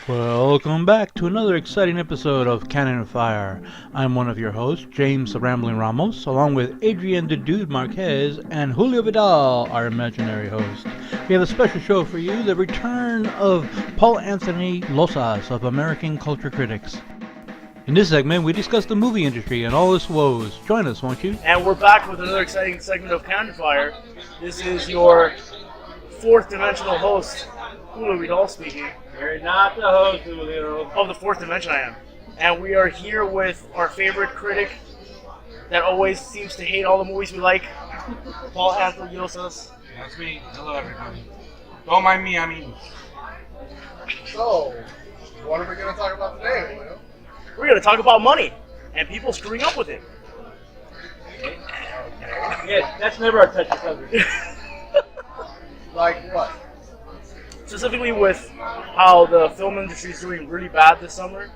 Welcome back to another exciting episode of Canon and Fire. I'm one of your hosts, James the Rambling Ramos, along with Adrian the Dude Marquez and Julio Vidal, our imaginary host. We have a special show for you, the return of Paul Anthony Llossas of American Culture Critics. In this segment, we discuss the movie industry and all its woes. Join us, won't you? And we're back with another exciting segment of CanonFire. This is your fourth dimensional host, Julio Vidal speaking. You're not the host, Julio. Of the fourth dimension, I am. And we are here with our favorite critic that always seems to hate all the movies we like, Paul Anthony Llossas. That's me. Hello, everybody. Don't mind me, I'm eating. So, what are we going to talk about today, Julio? We're going to talk about money and people screwing up with it. Yeah, that's never a touchy subject. Like what? Specifically with how the film industry is doing really bad this summer.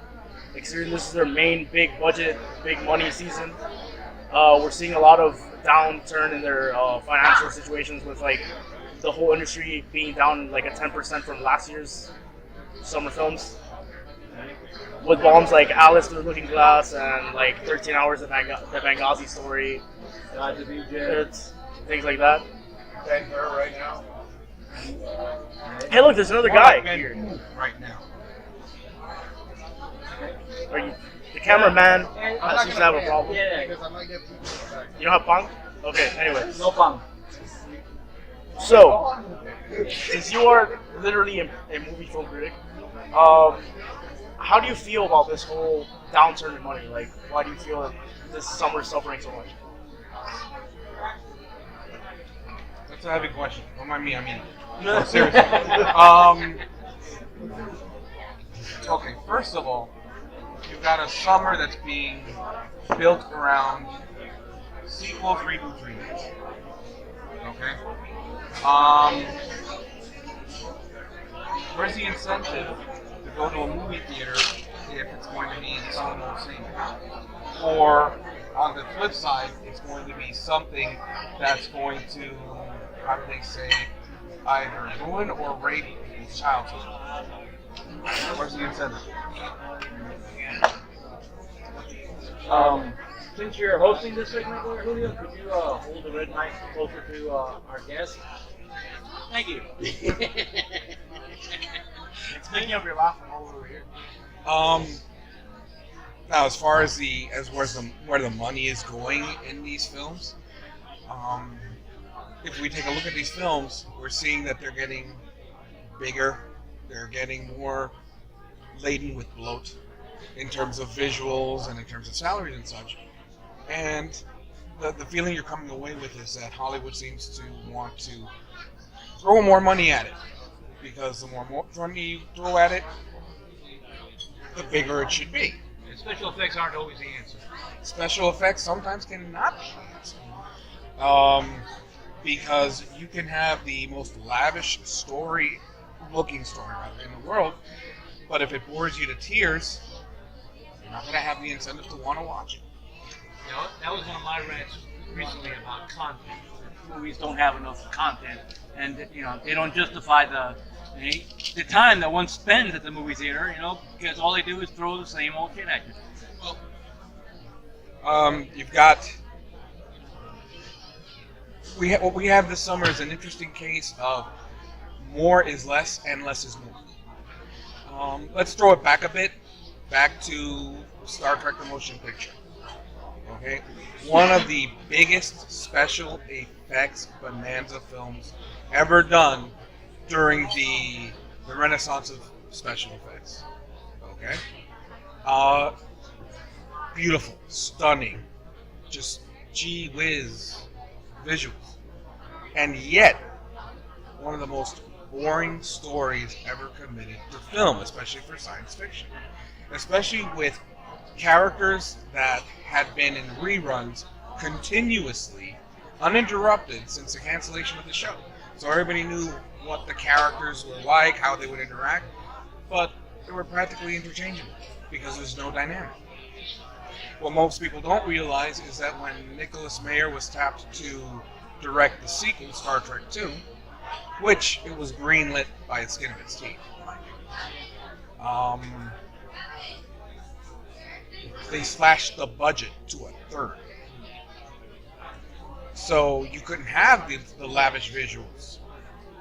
Considering this is their main big budget, big money season. We're seeing a lot of downturn in their financial situations with like the whole industry being down like a 10% from last year's summer films. With bombs like Alice Through the Looking Glass and like 13 Hours of the Benghazi Story. Things like that. Bangor right now. Hey, look, there's another guy here. Right now. Are you, the cameraman I'm seems to have a problem. Because I might get people back. You don't have punk? Okay, anyways. No fun. So, since you are literally a movie film critic, how do you feel about this whole downturn in money? Like, why do you feel that this summer is suffering so much? That's a heavy question. Don't mind me, I'm eating. No, seriously. Okay, first of all, you've got a summer that's being built around sequels, reboots, remakes. Okay? Where's the incentive to go to a movie theater if it's going to be the same old same? Or, on the flip side, it's going to be something that's going to, how do they say, either ruin or rape people's childhood. Where's the incentive? Since you're hosting this segment there, Julio, could you hold the red mic closer to our guest? Thank you. Speaking of your laughing all over here. Now, as far as where the money is going in these films, if we take a look at these films, we're seeing that they're getting bigger, they're getting more laden with bloat in terms of visuals and in terms of salaries and such. And the feeling you're coming away with is that Hollywood seems to want to throw more money at it. Because the more money you throw at it, the bigger it should be. And special effects aren't always the answer. Special effects sometimes cannot be the answer. Because you can have the most lavish looking story in the world, but if it bores you to tears, you're not going to have the incentive to want to watch it. You know, that was one of my rants recently about content. Movies don't have enough content, and they don't justify the time that one spends at the movie theater. Because all they do is throw the same old shit at you. Well, you've got. What we have this summer is an interesting case of more is less and less is more. Let's throw it back a bit, back to Star Trek the Motion Picture. Okay, one of the biggest special effects bonanza films ever done during the renaissance of special effects. Okay, beautiful, stunning, just gee whiz visuals, and yet one of the most boring stories ever committed to film, especially for science fiction, especially with characters that had been in reruns continuously, uninterrupted since the cancellation of the show. So everybody knew what the characters were like, how they would interact, but they were practically interchangeable because there's no dynamic. What most people don't realize is that when Nicholas Meyer was tapped to direct the sequel, Star Trek II, which it was greenlit by the skin of its teeth, mind you, they slashed the budget to a third. So you couldn't have the lavish visuals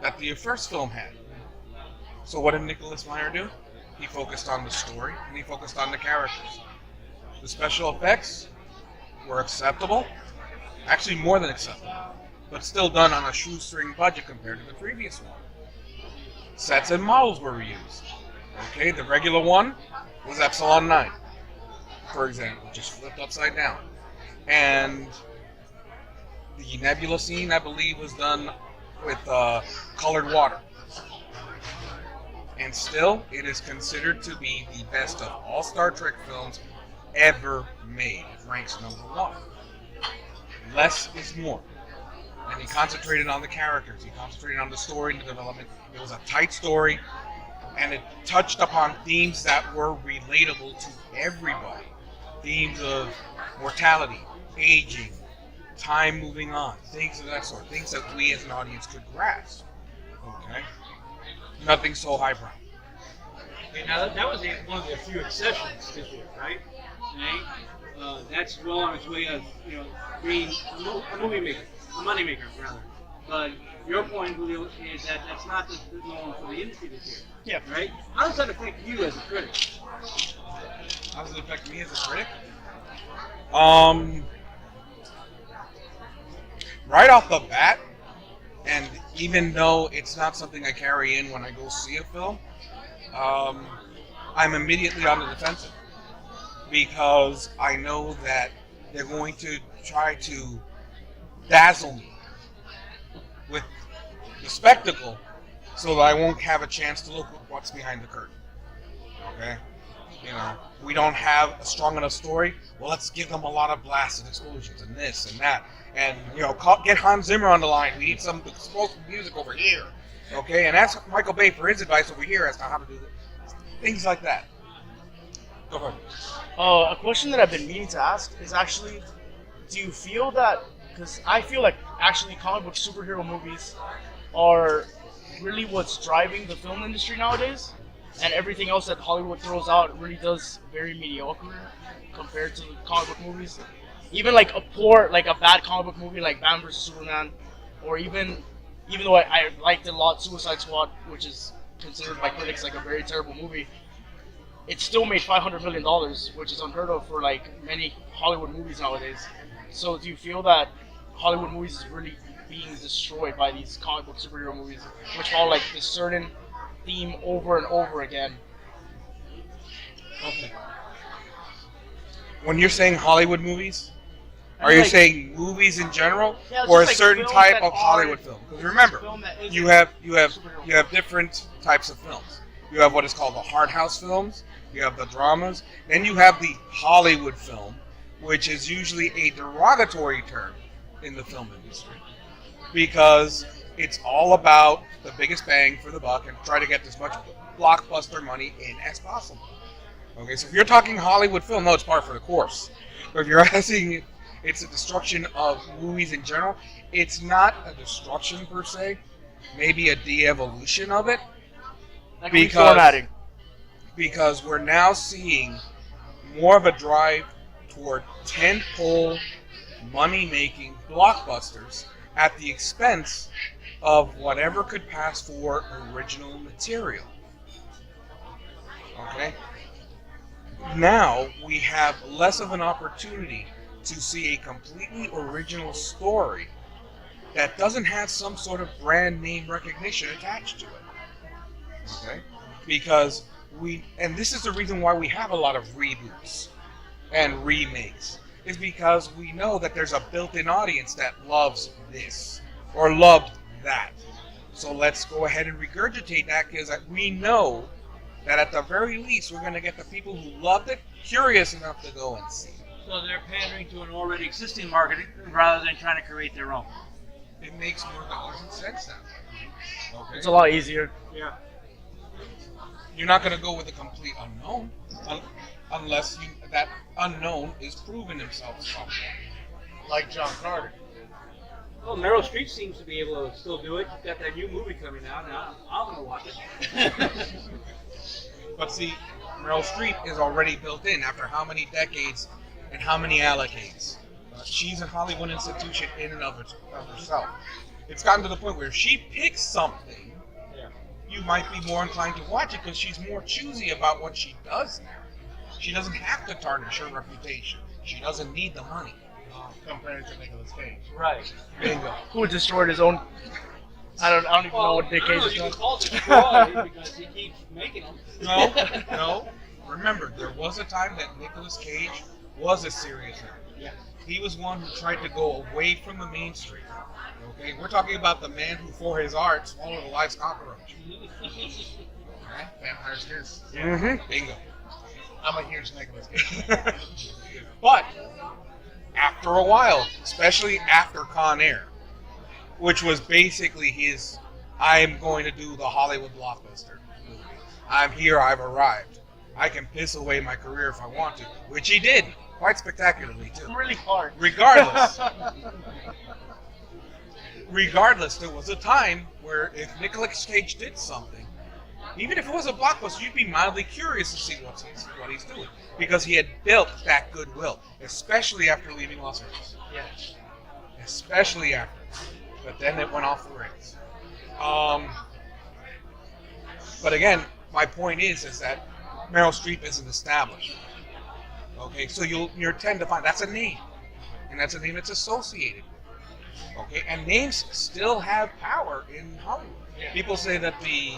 that the first film had. So what did Nicholas Meyer do? He focused on the story and he focused on the characters. The special effects were acceptable, actually more than acceptable, but still done on a shoestring budget compared to the previous one. Sets and models were reused. Okay, the regular one was Epsilon 9, for example, just flipped upside down. And the Nebula scene, I believe, was done with colored water. And still, it is considered to be the best of all Star Trek films ever made. It ranks number 1. Less is more. And he concentrated on the characters. He concentrated on the story and the development. It was a tight story, and it touched upon themes that were relatable to everybody. Themes of mortality, aging, time moving on, things of that sort. Things that we as an audience could grasp. Okay? Nothing so highbrow. Okay, now that was one of the few exceptions this year, right? Okay? That's well on its way of being a movie maker, a money maker rather. But your point, Julio, is that that's not the norm for the industry this year. Yeah. Right? How does that affect you as a critic? How does it affect me as a critic? Right off the bat, and even though it's not something I carry in when I go see a film, I'm immediately on the defensive because I know that they're going to try to dazzle me with the spectacle so that I won't have a chance to look at what's behind the curtain. Okay? We don't have a strong enough story. Well, let's give them a lot of blasts and explosions and this and that. And, get Hans Zimmer on the line. We need some explosive music over here. Okay? And ask Michael Bay for his advice over here as to how to do this. Things like that. Go ahead. A question that I've been meaning to ask is actually, do you feel that, because I feel like actually comic book superhero movies are really what's driving the film industry nowadays, and everything else that Hollywood throws out really does very mediocre compared to the comic book movies. Even like a bad comic book movie like Batman vs Superman, or even though I liked it a lot, Suicide Squad, which is considered by critics like a very terrible movie, it still made $500 million, which is unheard of for like many Hollywood movies nowadays. So do you feel that Hollywood movies is really being destroyed by these comic book superhero movies, which follow like this certain theme over and over again? Okay. When you're saying Hollywood movies, are you saying movies in general, or a certain type of Hollywood film? Because remember, you have different types of films. You have what is called the hard house films. You have the dramas. Then you have the Hollywood film, which is usually a derogatory term in the film industry, because it's all about the biggest bang for the buck and try to get as much blockbuster money in as possible. Okay, so if you're talking Hollywood film, no, it's par for the course. But if you're asking, it's a destruction of movies in general, it's not a destruction per se, maybe a de-evolution of it. Like reformatting. Because we're now seeing more of a drive toward tentpole, money-making blockbusters at the expense of whatever could pass for original material. Okay? Now we have less of an opportunity to see a completely original story that doesn't have some sort of brand name recognition attached to it. Okay? Because and this is the reason why we have a lot of reboots and remakes, is because we know that there's a built-in audience that loves this or loved that. So let's go ahead and regurgitate that, because we know that at the very least we're going to get the people who loved it curious enough to go and see it. So they're pandering to an already existing market rather than trying to create their own. It makes more dollars and cents now. Okay. It's a lot easier. Yeah. You're not going to go with a complete unknown unless that unknown is proven himself somewhere. Like John Carter. Well, Meryl Streep seems to be able to still do it. She's got that new movie coming out, and I'm going to watch it. But see, Meryl Streep is already built in after how many decades and how many allocates. She's a Hollywood institution in and of herself. It's gotten to the point where if she picks something, you might be more inclined to watch it because she's more choosy about what she does now. She doesn't have to tarnish her reputation. She doesn't need the money. Compared to Nicolas Cage. Right. Bingo. Who destroyed his own? I don't even know what Nick Cage has You done. can call it destroy because he keeps making them. No. Remember, there was a time that Nicolas Cage was a serious actor. Yeah. He was one who tried to go away from the mainstream. Okay, we're talking about the man who, for his art, swallowed a life's cockroach. Okay? Vampire's Kiss. Bingo. I'm a huge Nicolas Cage. But after a while, especially after Con Air, which was basically his, I'm going to do the Hollywood blockbuster movie. I'm here, I've arrived. I can piss away my career if I want to, which he did, quite spectacularly too. Really hard. Regardless, there was a time where if Nicolas Cage did something, even if it was a blockbuster, you'd be mildly curious to see what he's doing. Because he had built that goodwill, especially after leaving Los Angeles. Yeah. Especially after. But then it went off the rails. But again, my point is that Meryl Streep isn't established. Okay, so you'll tend to find that's a name. And that's a name that's associated with. Okay, and names still have power in Hollywood. Yeah. People say that the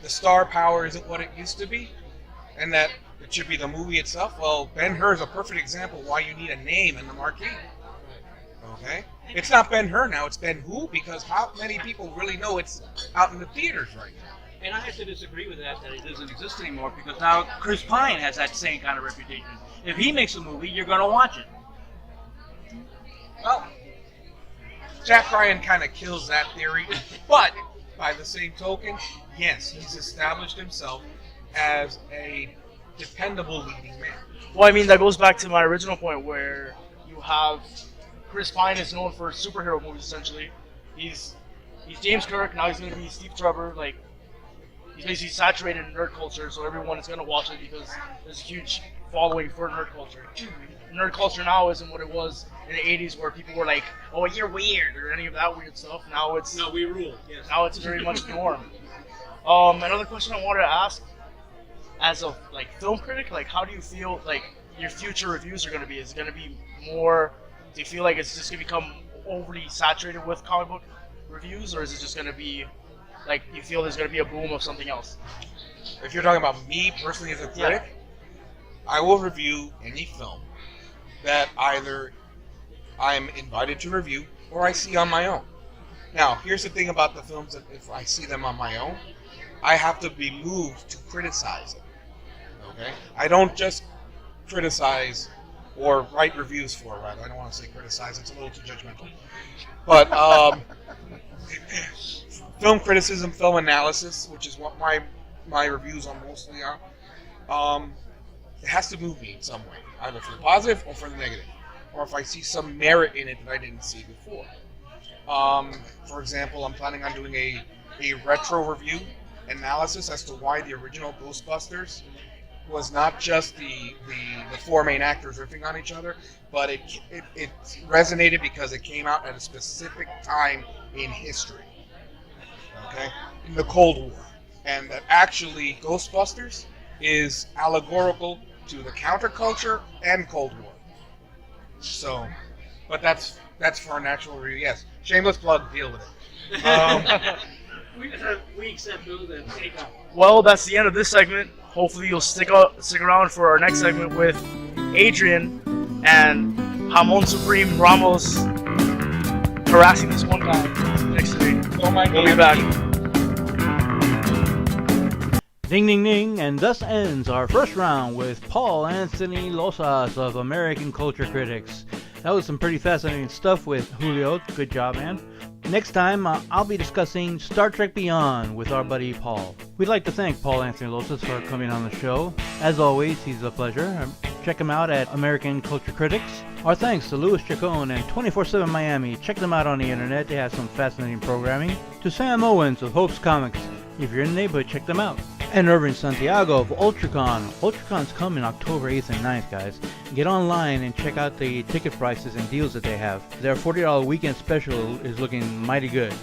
star power isn't what it used to be, and that it should be the movie itself. Well, Ben-Hur is a perfect example why you need a name in the marquee. Okay, it's not Ben-Hur now; it's Ben-Who, because how many people really know it's out in the theaters right now? And I have to disagree with that it doesn't exist anymore because now Chris Pine has that same kind of reputation. If he makes a movie, you're going to watch it. Well, Jack Ryan kind of kills that theory, but by the same token, yes, he's established himself as a dependable leading man. Well, I mean, that goes back to my original point where you have Chris Pine is known for superhero movies, essentially. He's James Kirk, now he's going to be Steve Trevor. Like, he's basically saturated in nerd culture, so everyone is going to watch it because there's a huge following for nerd culture. Nerd culture now isn't what it was in the 80s where people were like, oh, you're weird, or any of that weird stuff. Now it's No, we rule. Yes. now it's very much the norm. Another question I wanted to ask, as a film critic, how do you feel your future reviews are going to be? Is it going to be more? Do you feel like it's just going to become overly saturated with comic book reviews, or is it just going to be you feel there's going to be a boom of something else? If you're talking about me personally as a critic, I will review any film that either I'm invited to review or I see on my own. Now, here's the thing about the films that if I see them on my own, I have to be moved to criticize it. Okay? I don't just criticize or write reviews for it, rather. I don't want to say criticize, it's a little too judgmental. But film criticism, film analysis, which is what my reviews are mostly on, it has to move me in some way, either for the positive or for the negative, or if I see some merit in it that I didn't see before. For example, I'm planning on doing a retro review analysis as to why the original Ghostbusters was not just the four main actors riffing on each other, but it resonated because it came out at a specific time in history. Okay, in the Cold War, and that actually Ghostbusters is allegorical to the counterculture and Cold War. So, but that's for a natural review. Yes, shameless plug. Deal with it. We accept those and take up. Well, that's the end of this segment. Hopefully, you'll stick around for our next segment with Adrian and Jamon Supreme Ramos harassing this one guy next to me. We'll be back. Ding, ding, ding, and thus ends our first round with Paul Anthony Llossas of American Culture Critics. That was some pretty fascinating stuff with Julio. Good job, man. Next time, I'll be discussing Star Trek Beyond with our buddy Paul. We'd like to thank Paul Anthony Llossas for coming on the show. As always, he's a pleasure. Check him out at American Culture Critics. Our thanks to Louis Chacon and 24/7 Miami. Check them out on the internet. They have some fascinating programming. To Sam Owens of Hope's Comics. If you're in the neighborhood, check them out. And Irving Santiago of UltraCon. UltraCon's coming October 8th and 9th, guys. Get online and check out the ticket prices and deals that they have. Their $40 weekend special is looking mighty good.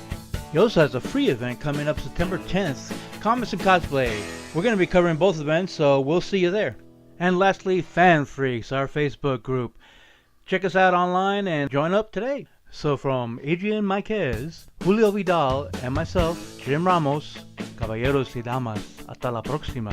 He also has a free event coming up September 10th, Comics and Cosplay. We're going to be covering both events, so we'll see you there. And lastly, Fan Freaks, our Facebook group. Check us out online and join up today. So from Adrian Marquez, Julio Vidal, and myself, Jim Ramos, caballeros y damas, hasta la próxima.